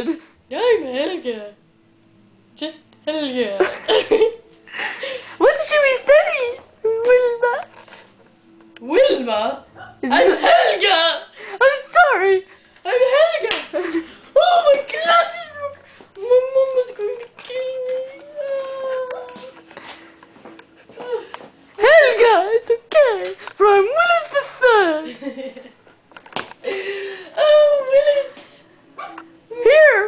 third. I'm Helga. Just Helga. What should we study, Wilma? Wilma? Is I'm it- Helga! I'm sorry. I'm Helga! Oh, my glasses broke! My mom is going to kill me! Helga, it's okay. For I'm Willis the third. Oh, Willis! Here.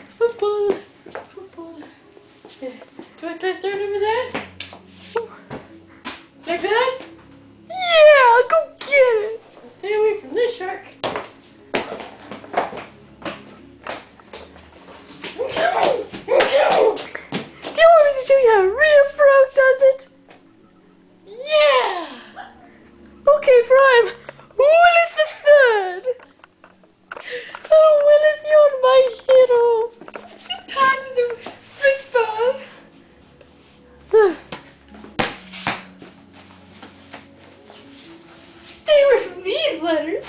Football. Football. Do I start over there? Like that? Yeah, go get it. Stay away from this shark. Do you want me to show you how a real frog does it? Yeah! Okay, Prime. Willis the third. Oh, Willis, you're my hero. Just pass me the French ball. Stay away from these letters.